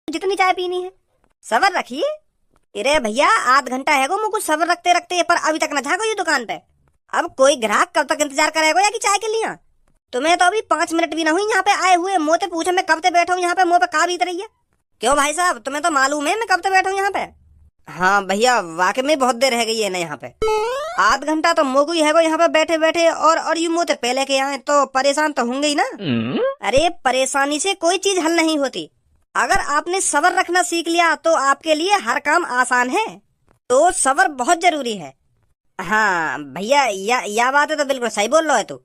जितनी चाय पीनी है सबर रखिए। अरे भैया आध घंटा है मुझको सबर रखते रखते, पर अभी तक न झाको ये दुकान पे। अब कोई ग्राहक कब तक इंतजार करेगा या कि चाय के लिए? तुम्हें तो अभी 5 मिनट भी ना हुई यहाँ पे आए हुए, मुँह से पूछे मैं कब से बैठा हूँ यहाँ पे, मुँह पे का बीत रही है? क्यों भाई साहब, तुम्हें तो मालूम है मैं कब से बैठा हूँ यहाँ पे? हाँ भैया वाकई में बहुत देर रह गई है ना यहाँ पे। आध घंटा तो मुझको ही है यहाँ पे बैठे बैठे, और यू मुँह से पहले के आए तो परेशान तो होंगे ही ना। अरे परेशानी से कोई चीज हल नहीं होती। अगर आपने सब्र रखना सीख लिया तो आपके लिए हर काम आसान है। तो सब्र बहुत जरूरी है। हाँ भैया या बात है तो बिल्कुल सही बोल रहा है तू।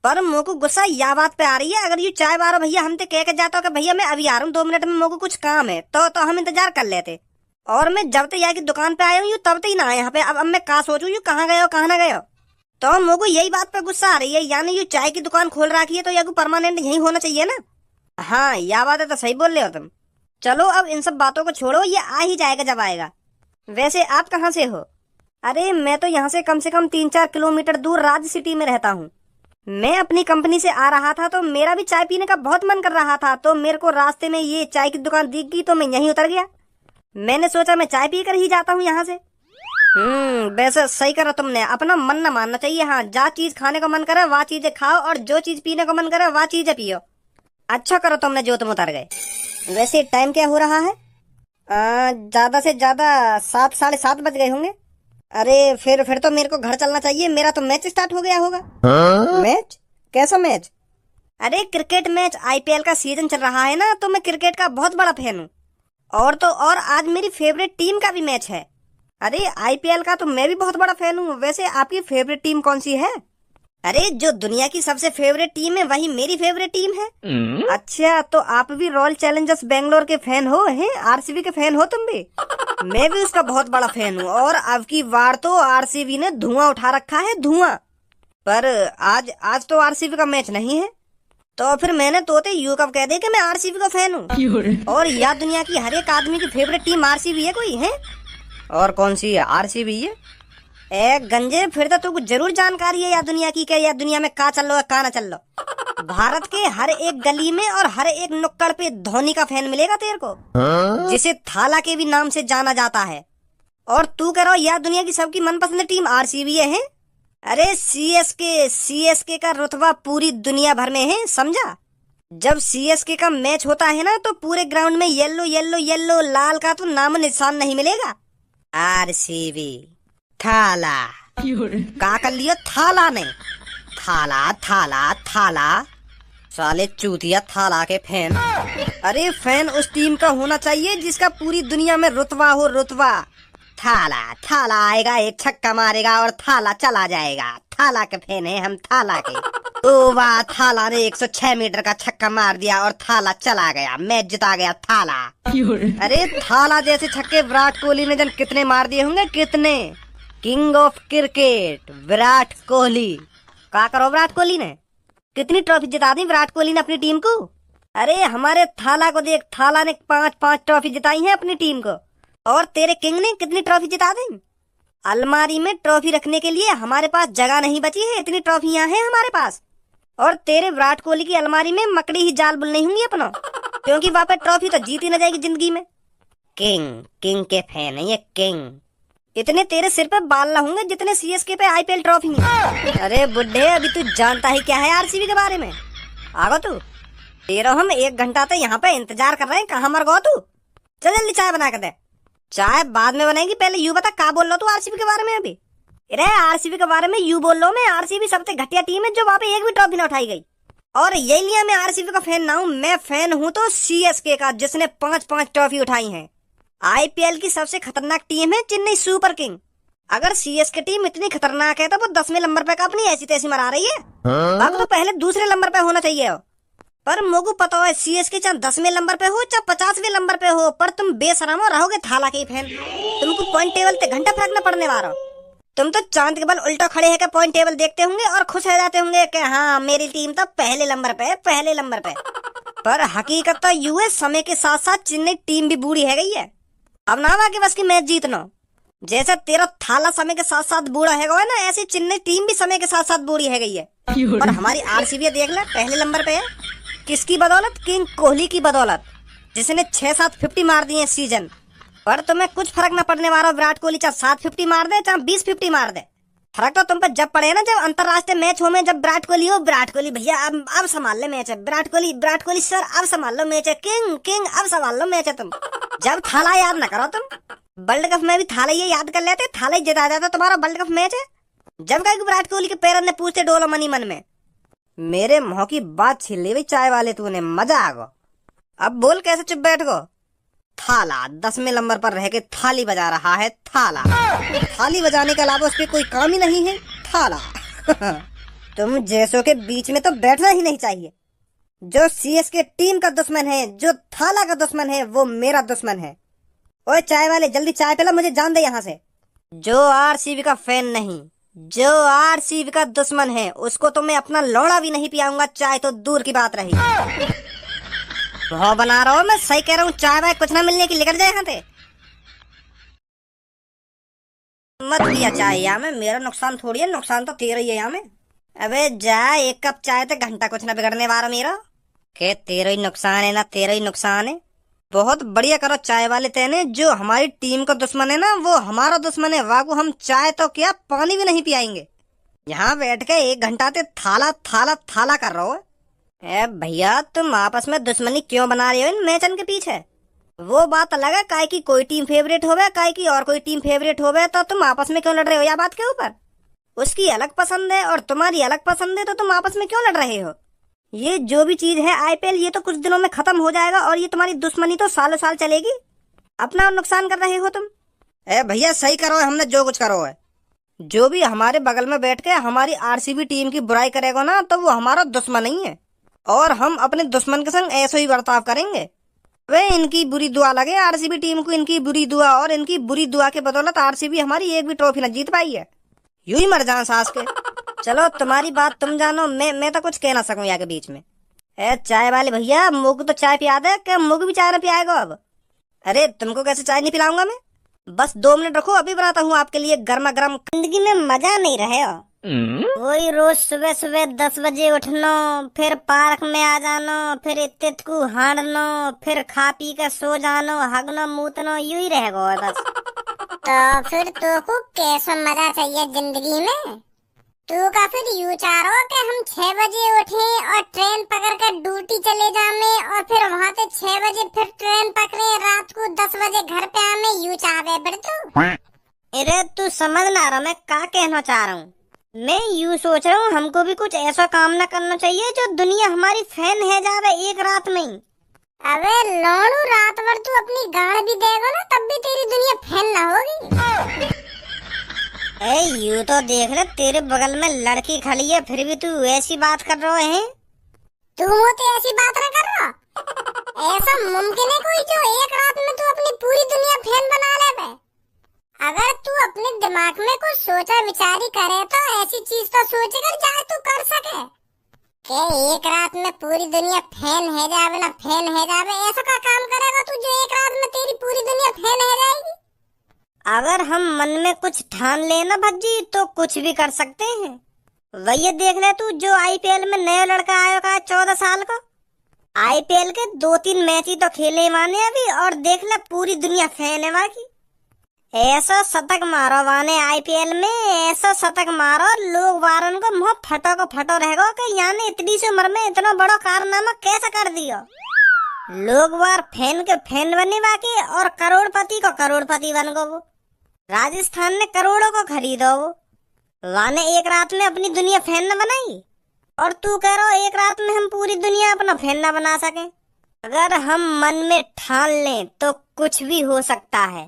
पर मुझको गुस्सा या बात पे आ रही है, अगर यू चाय बारो भैया हमसे कह के जाता हो कि भैया मैं अभी आ रहा हूँ 2 मिनट में, मुझको कुछ काम है, तो हम इंतजार कर लेते। और मैं जब तक यहाँ की दुकान पे आया हूँ यू तब तक ही ना आया यहाँ पे। अब मैं कहा सोचू यू कहाँ गए हो कहाँ ना गए हो। तो मुझको यही बात पे गुस्सा आ रही है, यानी यू चाय की दुकान खोल रखी है तो या परमानेंट यही होना चाहिए ना। हाँ यह बात है तो सही बोल रहे हो तुम। चलो अब इन सब बातों को छोड़ो, ये आ ही जाएगा जब आएगा। वैसे आप कहाँ से हो? अरे मैं तो यहाँ से कम 3-4 किलोमीटर दूर राज सिटी में रहता हूँ। मैं अपनी कंपनी से आ रहा था तो मेरा भी चाय पीने का बहुत मन कर रहा था, तो मेरे को रास्ते में ये चाय की दुकान दिख गई तो मैं यहीं उतर गया। मैंने सोचा मैं चाय पी कर ही जाता हूँ यहाँ से। वैसे सही करो तुमने, अपना मन न मानना चाहिए। हाँ जा चीज खाने का मन करे वह चीजें खाओ, और जो चीज पीने का मन करे वह चीजें पियो। अच्छा करो तुमने जो तुम उतर गए। वैसे टाइम क्या हो रहा है? ज्यादा से ज्यादा 7 साढ़े 7 बज गए होंगे। अरे फिर तो मेरे को घर चलना चाहिए, मेरा तो मैच स्टार्ट हो गया होगा। मैच? कैसा मैच? अरे क्रिकेट मैच, आईपीएल का सीजन चल रहा है ना, तो मैं क्रिकेट का बहुत बड़ा फैन हूँ। और तो और आज मेरी फेवरेट टीम का भी मैच है। अरे आईपीएल का तो मैं भी बहुत बड़ा फैन हूँ। वैसे आपकी फेवरेट टीम कौन सी है? अरे जो दुनिया की सबसे फेवरेट टीम है वही मेरी फेवरेट टीम है। अच्छा तो आप भी रॉयल चैलेंजर्स बेंगलोर के फैन हो? हैं आरसीबी के फैन हो तुम भी? मैं भी उसका बहुत बड़ा फैन हूँ, और अब की बार तो आरसीबी ने धुआं उठा रखा है, धुआं। पर आज तो आरसीबी का मैच नहीं है, तो फिर मैंने तोते यू कब कह दे कि मैं आरसीबी का फैन हूँ। और यह दुनिया की हर एक आदमी की फेवरेट टीम आरसीबी है कोई है? और कौन सी है? आरसीबी है। ए गंजे फिर तो तुमको जरूर जानकारी है या दुनिया की, क्या या दुनिया में का चल लो का ना चल लो। भारत के हर एक गली में और हर एक नुक्कड़ पे धोनी का फैन मिलेगा तेरे को, जिसे थाला के भी नाम से जाना जाता है। और तू कह रहा हो या दुनिया की सबकी मनपसंद टीम आरसीबी है? अरे सीएसके का रुतबा पूरी दुनिया भर में है, समझा? जब सीएसके का मैच होता है ना तो पूरे ग्राउंड में येलो येलो येलो लाल का तो नाम निशान नहीं मिलेगा। आरसीबी थाला का कर लियो? थाला ने थाला थाला थाला, साले चूतिया थाला के फैन। अरे फैन उस टीम का होना चाहिए जिसका पूरी दुनिया में रुतबा हो, रुतबा। थाला आएगा, एक छक्का मारेगा और थाला चला जाएगा। थाला के फैन है हम, थाला के। ओ वाह, थाला ने 106 मीटर का छक्का मार दिया और थाला चला गया, मैच जिता गया थाला। अरे थाला जैसे छक्के विराट कोहली ने जन कितने मार दिए होंगे, कितने। King of cricket Virat Kohli. क्या करो विराट कोहली ने कितनी ट्रॉफी जिता दी विराट कोहली ने अपनी टीम को। अरे हमारे थाला को देख, थाला ने 5 ट्रॉफी जिताई है अपनी टीम को। और तेरे किंग ने कितनी ट्रॉफी जिता दी। अलमारी में ट्रॉफी रखने के लिए हमारे पास जगह नहीं बची है, इतनी ट्रॉफियां हैं हमारे पास। और तेरे विराट कोहली की अलमारी में मकड़ी ही जाल बुल नहीं होंगी अपना, क्योंकि वहां पे ट्रॉफी तो जीती न जाएगी जिंदगी में। किंग के फैन है ये, किंग। इतने तेरे सिर पे बाल ना होंगे जितने सीएसके पे आईपीएल ट्रॉफी है। अरे बुड्ढे अभी तू जानता ही क्या है आरसीबी के बारे में? आगो तू, तेरा हम 1 घंटा तो यहाँ पे इंतजार कर रहे हैं, कहाँ मर गो तू? चल जल्दी चाय बना कर दे। चाय बाद में बनाएगी, पहले यू बता क्या बोल रहा तू आरसीबी के बारे में अभी? अरे आरसीबी के बारे में यू बोल रहा हूँ मैं, आरसीबी सबसे घटिया टीम है जो वहाँ पे एक भी ट्रॉफी न उठाई गई। और यही लिया मैं आरसीबी का फैन ना हूँ, मैं फैन हूँ तो सीएसके का, जिसने 5 ट्रॉफी उठाई है। आईपीएल की सबसे खतरनाक टीम है चेन्नई सुपर किंग। अगर सीएसके टीम इतनी खतरनाक है तो वो 10वें नंबर पे का अपनी ऐसी तैसी मरा रही है। अब तो पहले दूसरे नंबर पे होना चाहिए हो। पर मुझको पता है सीएसके चाहे 10वें नंबर पे हो चाहे 50वें नंबर पे हो, पर तुम बेशरम रहोगे थाला के फैन। तुमको पॉइंट टेबल पे घंटा फर्क न पड़ने वाला। तुम तो चांद के बल उल्टा खड़े है पॉइंट टेबल देखते होंगे और खुश हो जाते होंगे कि हाँ मेरी टीम तो पहले नंबर पे। पर हकीकत तो यू है, समय के साथ साथ चेन्नई टीम भी बूढ़ी है गई है। अब ना बाकी बस की मैच जीतना। जैसा तेरा थाला समय के साथ साथ बूढ़ा है ना, ऐसी चेन्नई टीम भी समय के साथ साथ बूढ़ी है गई है। और हमारी आरसीबी देख ले पहले नंबर पे है। किसकी बदौलत? किंग कोहली की बदौलत। जिसने 6-7 50 मार दिए इस सीजन। पर तुम्हें कुछ फर्क न पड़ने वाला विराट कोहली चाहे 7 50 मार दे चाहे 20 50 मार दे। फर्क तो तुम पर जब पड़े ना, जब अंतरराष्ट्रीय मैच हो में जब विराट कोहली हो, विराट कोहली भैया अब संभाल ले मैच है, विराट कोहली सर अब संभाल लो मैच है, किंग अब संभाल लो मैच है। तुम जब थाला याद न करो, तुम वर्ल्ड कप में भी थाला ये याद कर लेते, थाला ही जिता जाता तुम्हारा वर्ल्ड कप मैच है। जब कहा विराट कोहली के पैरन ने पूछते डोलो मनी मन में, मेरे मुंह की बात छीन ली भाई चाय वाले तूने, मजा आ गो। अब बोल कैसे चुप बैठ गो। थाला 10वें नंबर पर रह के थाली बजा रहा है, थाला थाली बजाने के अलावा उसके कोई काम ही नहीं है, थाला। तुम जैसों के बीच में तो बैठना ही नहीं चाहिए। जो सीएसके टीम का दुश्मन है, जो थाला का दुश्मन है, वो मेरा दुश्मन है। ओए चाय वाले जल्दी चाय पिला, मुझे जान दे यहाँ से। जो आरसीबी का फैन नहीं, जो आरसीबी का दुश्मन है, उसको तो मैं अपना लौड़ा भी नहीं पियाऊंगा, चाय तो दूर की बात रही। बहुत बना रहा हूँ मैं, सही कह रहा हूँ, चाय वाय कुछ ना मिलने की निकल जाए यहाँ से। मत पिया चाय यहाँ में, मेरा नुकसान थोड़ी है, नुकसान तो तेरा ही है यहाँ में। अबे जा, 1 कप चाय तो घंटा कुछ ना बिगड़ने वाला मेरा। के तेरा ही नुकसान है ना, तेरा ही नुकसान है। बहुत बढ़िया करो चाय वाले तेने, जो हमारी टीम का दुश्मन है ना वो हमारा दुश्मन है, वागू हम चाय तो क्या पानी भी नहीं पियाएंगे। यहाँ बैठ के 1 घंटा से थाला थाला थाला कर रहे हो। ए भैया तुम आपस में दुश्मनी क्यों बना रहे हो इन मैचन के पीछे? वो बात अलग है, काय की कोई टीम फेवरेट होवे, काय की और कोई टीम फेवरेट होवे, तो तुम आपस में क्यों लड़ रहे हो या बात के ऊपर? उसकी अलग पसंद है और तुम्हारी अलग पसंद है, तो तुम आपस में क्यों लड़ रहे हो? ये जो भी चीज है आईपीएल, ये तो कुछ दिनों में खत्म हो जाएगा और ये तुम्हारी दुश्मनी तो सालों साल चलेगी। अपना नुकसान कर रहे हो तुम। ए भैया सही करो, हमने जो कुछ करो है। जो भी हमारे बगल में बैठ के हमारी आरसीबी टीम की बुराई करेगा ना, तो वो हमारा दुश्मन नहीं है और हम अपने दुश्मन के संग ऐसे ही बर्ताव करेंगे। वे इनकी बुरी दुआ लगे आरसीबी टीम को, इनकी बुरी दुआ, और इनकी बुरी दुआ के बदौलत आरसीबी हमारी एक भी ट्रॉफी न जीत पाई है। यूं ही मर जाए सास के। चलो तुम्हारी बात तुम जानो, मैं तो कुछ कह ना सकूं यहाँ के बीच में। ए चाय वाले भैया, मुझको तो चाय पिया दे, क्या मुझको भी चाय न पियाएगा अब? अरे तुमको कैसे चाय नहीं पिलाऊंगा मैं? बस 2 मिनट रखो, अभी बनाता हूँ आपके लिए गर्मा गर्म। जिंदगी में मजा नहीं रहे हो। वही रोज सुबह सुबह 10 बजे उठनो, फिर पार्क में आ जानो, फिर इत्तित को हांडनो, फिर खा पी कर सो जानो, हगनो मूतनो, यूं ही रह गो बस। तो फिर तू को कैसा मजा चाहिए जिंदगी में? तू का फिर यूं चाहो कि हम 6 बजे उठे और ट्रेन पकड़ कर ड्यूटी चले जामे और फिर वहाँ से 6 बजे फिर ट्रेन पकड़े, रात को 10 बजे घर पे आमे, यूं चाहे फिर तू? अरे तू समझ ना रहा मैं क्या कहना चाह रहा हूँ। मैं यूं सोच रहा हूँ हमको भी कुछ ऐसा काम ना करना चाहिए जो दुनिया हमारी फैन है जावे एक रात में ही। अबे लोनू, रात भर तू अपनी गाड़ भी देगा ना, तब भी तेरी दुनिया फैन ना होगी। ए यूं तो देख ले, तेरे बगल में लड़की खड़ी है, फिर भी तू ऐसी बात कर रहे हैं। तू तो ऐसी बात ना कर रहा। ऐसा मुमकिन है कोई जो एक रात में तू अपनी पूरी दुनिया फैन बना ले बे? अगर तू अपने दिमाग में कुछ सोचा विचारी करे तो ऐसी चीज तो सोच कर जाए तू कर सके कि एक रात में पूरी दुनिया फैन है जावे ना, फैन है जावे। ऐसा का काम करेगा तू जो एक रात में तेरी पूरी दुनिया फैन है जाएगी? अगर हम मन में कुछ ठान ले ना भज्जी, तो कुछ भी कर सकते हैं। वही देख ले तू, जो आईपीएल में नया लड़का आया का 14 साल का, आईपीएल के 2-3 मैच ही तो खेले माने अभी, और देख ले पूरी दुनिया फैन है वहाँ की। ऐसा शतक मारो वाने आईपीएल में, ऐसा शतक मारो लोग वारन को मुँह फटो रहेगा कि यानी इतनी सी उम्र में इतना बड़ा कारनामा कैसे कर दिया। लोग वार फैन के फैन बने बाकी और करोड़पति को करोड़पति बन गो। वो राजस्थान ने करोड़ों को खरीदो, वो वाने एक रात में अपनी दुनिया फैन न बनाई, और तू कह रहा एक रात में हम पूरी दुनिया अपना फैन न बना सके। अगर हम मन में ठान लें तो कुछ भी हो सकता है।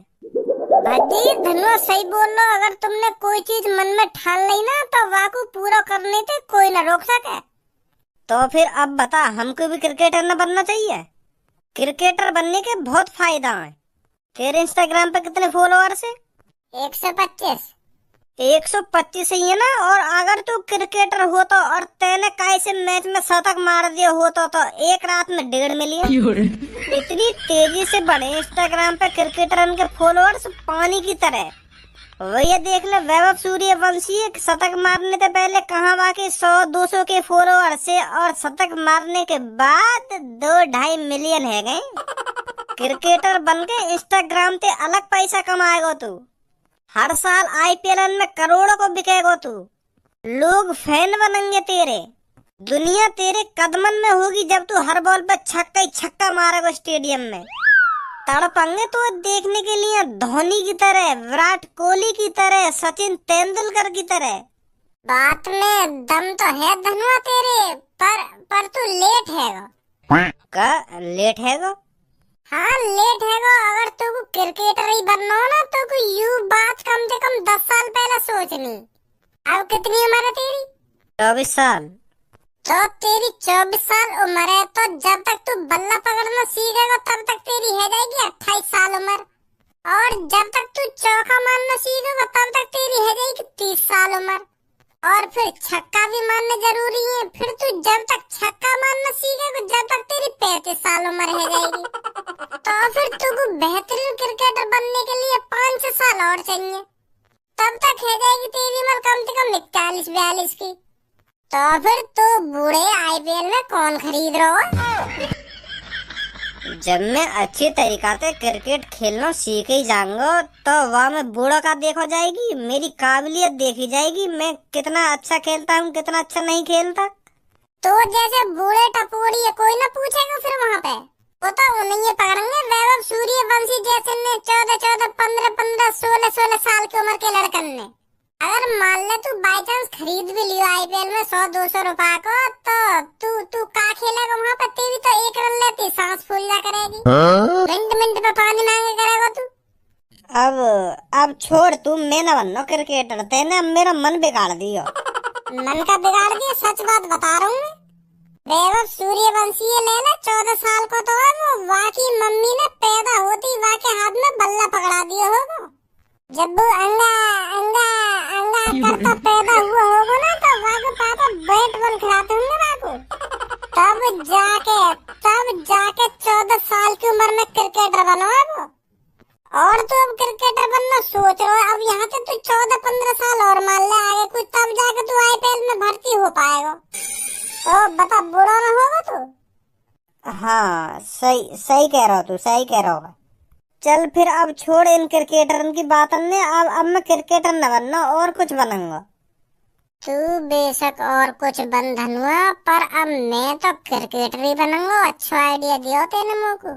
भज्जी धनुआ सही बोल लो, अगर तुमने कोई चीज मन में ठान ली ना तो वाकू पूरा करने से कोई न रोक सके। तो फिर अब बता, हमको भी क्रिकेटर न बनना चाहिए? क्रिकेटर बनने के बहुत फायदा है। तेरे इंस्टाग्राम पे कितने फॉलोअर्स है? 125। 125 ही है ना। और अगर तू क्रिकेटर हो तो, और तेने कैसे मैच में शतक मार दिया हो तो एक रात में 1.5 मिलियन। इतनी तेजी से बढ़े इंस्टाग्राम पे क्रिकेटर के फॉलोअर्स पानी की तरह। वही देख ले वैभव सूर्यवंशी शतक मारने से पहले कहाँ बाकी 100-200 के फॉलोअर से, और शतक मारने के बाद 2-2.5 मिलियन है गए। क्रिकेटर बन के इंस्टाग्राम ते अलग पैसा कमाएगो तू। हर साल आईपीएल में करोड़ों को बिकेगो तू। लोग फैन बनेंगे तेरे। दुनिया तेरे कदमन में होगी जब तू हर बॉल पे छक्का ही छक्का मारेगा स्टेडियम में। तड़पेंगे तो देखने के लिए धोनी की तरह, विराट कोहली की तरह, सचिन तेंदुलकर की तरह। बात में दम तो है धनुआ तेरे, पर तू लेट हैगा। का लेट हैगा? हाँ लेट हैगा। अगर तू को क्रिकेटर ही बनना हो ना तो को यू बात कम से कम 10 साल पहले सोचनी। अब कितनी उम्र है तेरी? 24 साल। तो तेरी 24 साल उम्र है तो जब तक तू बल्ला पकड़ना सीखेगा तब तक तेरी है जाएगी 28 साल उम्र। और जब तक तू चौका मारना सीखेगा तब तक तेरी है जाएगी 30 साल उम्र। और फिर छक्का भी मारना जरूरी है। फिर तू जब तक छक्का मारना सीखेगा जब तक तेरी 35 साल उम्र है जाएगी। तो फिर तुझको बेहतरीन क्रिकेटर बनने के लिए 5 साल और चाहिए। तब तक है जाएगी तेरी उम्र कम से कम 41-42 की। तो फिर तो बूढ़े आईपीएल में कौन खरीद रहा है? जब मैं अच्छी तरीका से क्रिकेट खेलना सीख ही जाऊंगा तो वहाँ में बूढ़ों का देखो जाएगी, मेरी काबिलियत देखी जाएगी, मैं कितना अच्छा खेलता हूँ कितना अच्छा नहीं खेलता। तो जैसे बूढ़े टपोरी है कोई ना पूछेगा फिर वहाँ पे। वो तो उन्हें पकड़ेंगे वैभव सूर्यवंशी जैसे ने 14-14, 15-15, 16-16 साल की उम्र के लड़कन ने। अगर मान ले तू बाई चांस खरीद भी लियो आईपीएल में 100-200 रुपए को तो तू का खेलेगा वहाँ पे? तेरी तो एक रन लेती सांस फूल जा करेगी। मिनट मिनट पे पानी मांगे करेगा तू। अब छोड़, तू मैं न बनना क्रिकेटर, तेने मेरा मन बिगाड़ दियो। मन का बिगाड़ दिया? सच बात बता रहा हूँ मैं। वैभव सूर्यवंशी ले ले 14 साल को तो है वो। वाकी मम्मी ने पैदा होती वाके हाथ में बल्ला पकड़ा दिया होगा। जब वो अंगा अंगा अंगा करता पैदा हुआ होगा ना तो वाके पापा बैट बॉल खिलाते होंगे वाको। तब जाके 14 साल की उम्र में क्रिकेटर बना है वो। और तो अब क्रिकेटर बनना सोच रहा है। अब यहाँ से तू 14-15 साल और मान ले आगे कुछ, तब जाके तू आईपीएल में भर्ती हो पाएगा। तो बता बुरा ना होगा तू? हाँ सही कह रहा हो तू, सही कह रहा होगा। चल फिर अब छोड़ इन क्रिकेटरन की बात ने। अब मैं क्रिकेटर न बनना और कुछ बनूंगा। तू बेशक और कुछ बन धनुआ, पर अब मैं तो क्रिकेटर ही बनूंगा। अच्छा आइडिया दिया तेने मोको।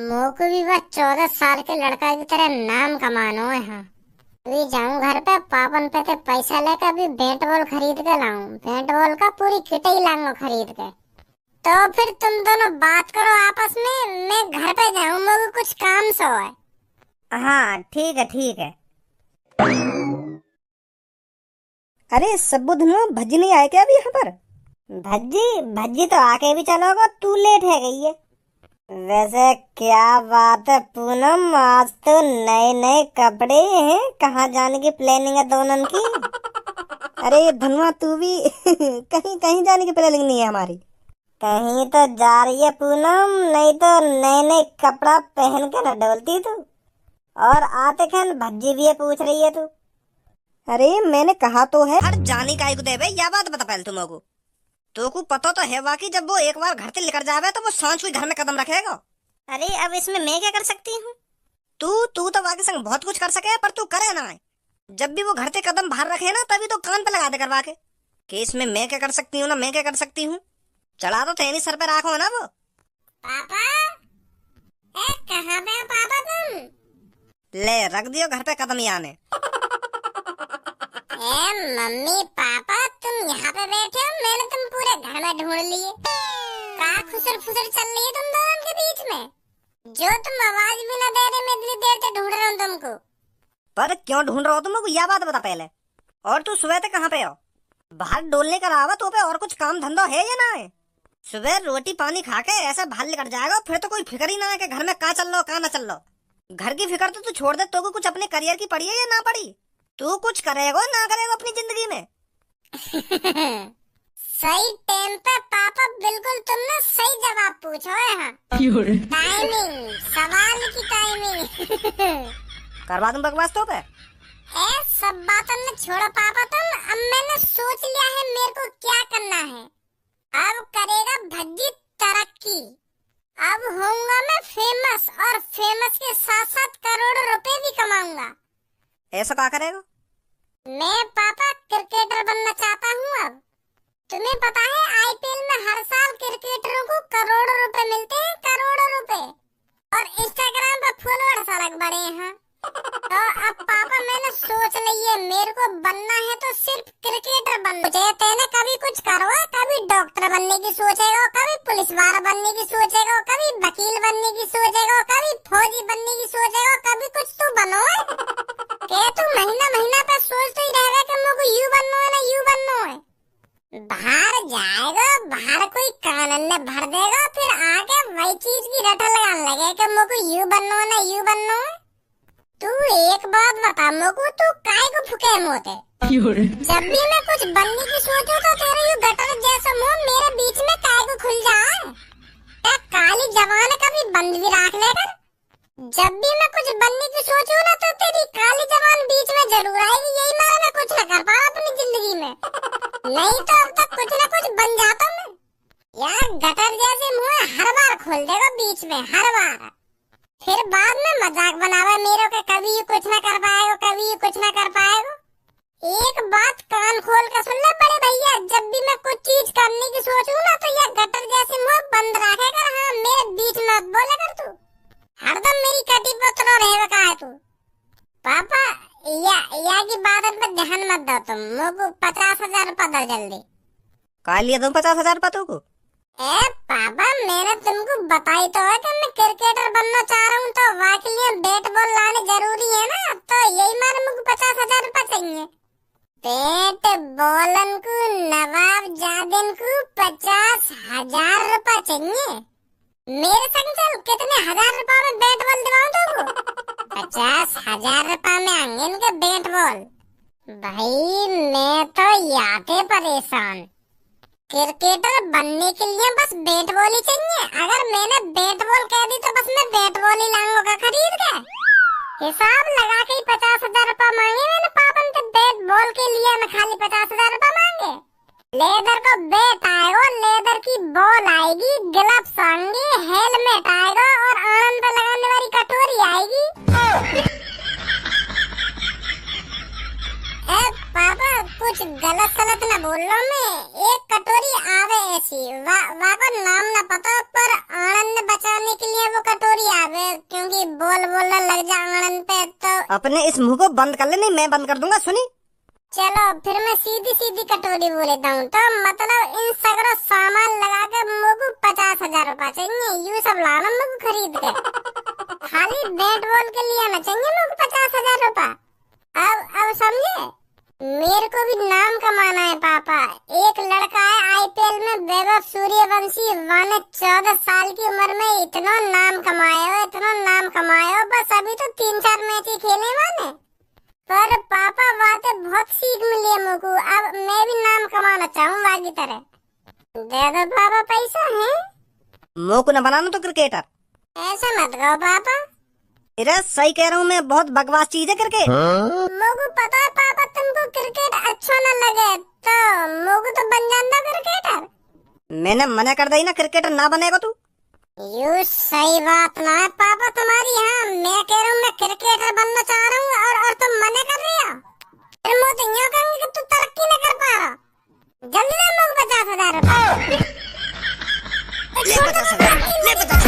मोको भी बस 14 साल के लड़का की तरह नाम कमाना है। हाँ अभी जाऊं घर पे पापन पे से पैसा लेकर अभी बैट बॉल खरीद के लाऊं। बैट बॉल का पूरी किट ही लाऊंगा खरीद के। तो फिर तुम दोनों बात करो आपस में, मैं घर पे जाऊं, मुझे कुछ काम सो है। हाँ ठीक है। अरे सब्बू धनु भज्जी नहीं आए क्या अभी यहाँ पर? भज्जी तो आके भी चलोगा, तू लेट है गई है। वैसे क्या बात है पूनम, आज तो नए कपड़े हैं, कहाँ जाने की प्लानिंग है दोनों की? अरे धनुआ तू भी कहीं जाने की प्लानिंग नहीं है हमारी? कहीं तो जा रही है पूनम, नहीं तो नए कपड़ा पहन के न डोलती तू। और आते खैन भज्जी भी पूछ रही है तू। अरे मैंने कहा तो है। हर जाने का को दे बे, या बात बता पहले तुमको। तो को पता तो है वाकई जब वो एक बार घर से निकल जावे तो वो सांझ कोई घर में कदम रखेगा। अरे अब इसमें मैं क्या कर सकती हूँ? तू तो वाकई संग बहुत कुछ कर सके पर तू करे ना। जब भी वो घर से कदम बाहर रखे ना तभी तो कान पे लगा दे करवा के कि इसमें मैं क्या कर सकती हूँ ना मैं क्या कर सकती हूँ। चढ़ा तो तेरी सर पे राखो ना वो। पापा कहाँ पे पापा तुम? ले रख दियो घर पे कदम ही आने। मम्मी पापा तुम यहाँ पे बैठे हो, मैंने तुम पूरे घर में ढूंढ लिए। कहाँ खुसर फुसर चल रही है तुम दोनों के बीच में? जो तुम आवाज भी न दे रहे, मैं इतनी देर से ढूंढ रहा हूँ तुमको। पर क्यों ढूंढ रहा हो तुमको, यह बात बता पहले। और तू सुबह तक कहाँ पे हो? बाहर डोलने का अलावा तो पे और कुछ काम धंधा है या ना है? सुबह रोटी पानी खा के ऐसा बाहर निकल जाएगा फिर तो कोई फिक्र ही ना है कि घर में कहाँ चल लो कहाँ ना चल लो। घर की फिक्र तो तू छोड़ दे, तो कुछ अपने करियर की पड़ी है या ना पड़ी? तू कुछ करेगा ना करेगा अपनी जिंदगी में? सही टाइम पे पापा, बिल्कुल तुमने सही जवाब पूछा है। हाँ टाइमिंग, सवाल की टाइमिंग। करवा दूं बकवास तो पे। सब बातों ने छोड़ो पापा तुम। अब मैंने सोच लिया है मेरे को क्या करना है। अब करेगा भज्जी तरक्की अब होऊंगा मैं फेमस, और फेमस के साथ साथ करोड़ों रुपए भी कमाऊंगा। ऐसा क्या करेगा? मैं पापा क्रिकेटर बनना चाहता हूँ। अब तुम्हें पता है आईपीएल में हर साल क्रिकेटरों को करोड़ों रुपए मिलते हैं, करोड़ों रुपए। और इंस्टाग्राम पर फॉलोअर्स अलग बढ़े हैं। तो अब पापा मैंने सोच लिया मेरे को बनना है तो सिर्फ क्रिकेटर बनना। तेने कभी कुछ करो, कभी डॉक्टर बनने की सोचेगा, कभी पुलिस वाला बनने की सोचेगा, कभी वकील बनने की सोचेगा, कभी फौजी बनने की सोचेगा, कभी कुछ तो बनो के तू महीना महीना पे सोचते ही रहेगा कि मुझको यू बनना है ना यू बनना है। बाहर जाएगा, बाहर कोई कानन में भर देगा, फिर आके वही चीज की रटा लगाने लगे कि मुझको यू बनना है ना यू बनना है। तू एक बात बता मुझको, तू काय को फुके मोते? जब भी मैं कुछ बनने की सोचूं तो तेरे यू गटर जैसा मुंह मेरे बीच में काय को खुल जाए। काली जबान कभी बंद भी रख लेकर। जब भी मैं कुछ बनने की सोचूं ना तो तेरी काली जबान बीच में जरूर आएगी। यही मारा मैं कुछ न कर पाया अपनी जिंदगी में, नहीं तो अब तक कुछ न कुछ बन जाता मैं। यार गटर जैसे मुंह हर बार खोल देगा बीच में, हर बार। फिर बाद में मजाक बनावा मेरे को, कभी ये कुछ ना कर पाएगा, कभी ये कुछ ना कर पाएगा। एक बात कान खोल कर सुन ले बड़े भैया, जब भी मैं कुछ चीज करने की सोचूं ना तो यह गटर जैसे मुंह बंद रखेगा। हाँ मेरे बीच में मत बोला कर तू, हरदम मेरी कटी पत्रों रहेगा का है तू। पापा या की बात पे ध्यान मत दो तुम। मुझको 50,000 रुपया दो जल्दी। कहा लिया तुम 50,000 रुपया तुमको? ए पापा मैंने तुमको बताई तो है कि मैं क्रिकेटर बनना चाह रहा हूँ, तो वहाँ के लिए बैट बॉल लाने जरूरी है ना। तो यही मारे मुझको 50,000 रुपया चाहिए। बैट बॉलन को नवाब जादिन को 50,000 रुपया चाहिए। मेरे संग चल, कितने हजार रुपया में बैट बॉल दिलाऊं तुमको? 50,000 रुपया में आंगन के बैट बॉल। भाई मैं तो याते परेशान। क्रिकेटर बनने के लिए बस बैट बॉल ही चाहिए। अगर मैंने बैट बॉल कह दी तो बस मैं बैट बॉल ही लाऊंगा खरीद के। हिसाब लगा के 50,000 रुपया मांगे मैंने पापा से बैट बॉल के लिए। मैं खाली 50,000 रुपया मांगे। लेदर को बैट आएगा, लेदर की बॉल आएगी, ग्लव्स आएंगे, हेलमेट आएगा और आनंद पे लगाने वाली कटोरी आएगी। पापा कुछ गलत सलत न बोल रहा मैं। एक कटोरी आवे ऐसी, वा को नाम न पता, पर आनंद बचाने के लिए वो कटोरी आवे, क्योंकि बोल बोलना लग जा आनंद पे तो। अपने इस मुंह को बंद कर ले, नहीं मैं बंद कर दूंगा। सुनी चलो फिर मैं सीधी सीधी कटोरी बोलेता हूँ। तो मतलब इन सगरो सामान लगा के मुझको 50,000 रुपया चाहिए। यू सब लाना मुझको खरीद के। खाली बैट बॉल के लिए ना चाहिए मुझको 50,000 रुपया। अब समझे, मेरे को भी नाम कमाना है पापा। एक लड़का है आईपीएल में, वैभव सूर्यवंशी, वाने 14 साल की उम्र में इतना नाम कमाया, इतना नाम कमाया। बस अभी तो 3-4 मैच ही खेले वाने, पर पापा वाते बहुत सीख मिली है मुझको। अब मैं भी नाम कमाना चाहूँ वाकी तरह। दे दो पापा पैसा है। मुँह को न बनाना तो क्रिकेटर। ऐसा मत कहो पापा। अरे सही कह रहा हूँ मैं, बहुत बकवास चीज है क्रिकेट। मुझको पता है पापा तुमको क्रिकेट अच्छा न लगे, तो मुझको तो बन जाना क्रिकेटर। मैंने मना कर दी ना, क्रिकेटर ना बनेगा तू। यू सही बात ना है पापा तुम्हारी। हाँ मैं कह रहा हूँ मैं क्रिकेटर बनना चाह रहा हूँ और तुम मना कर रहे हो। फिर मैं तो यूँ कहूँगी कि तू तरक्की न कर पा रहा। जल्दी दे मुझको 50,000 रुपया। ले 50,000, ले 50,000।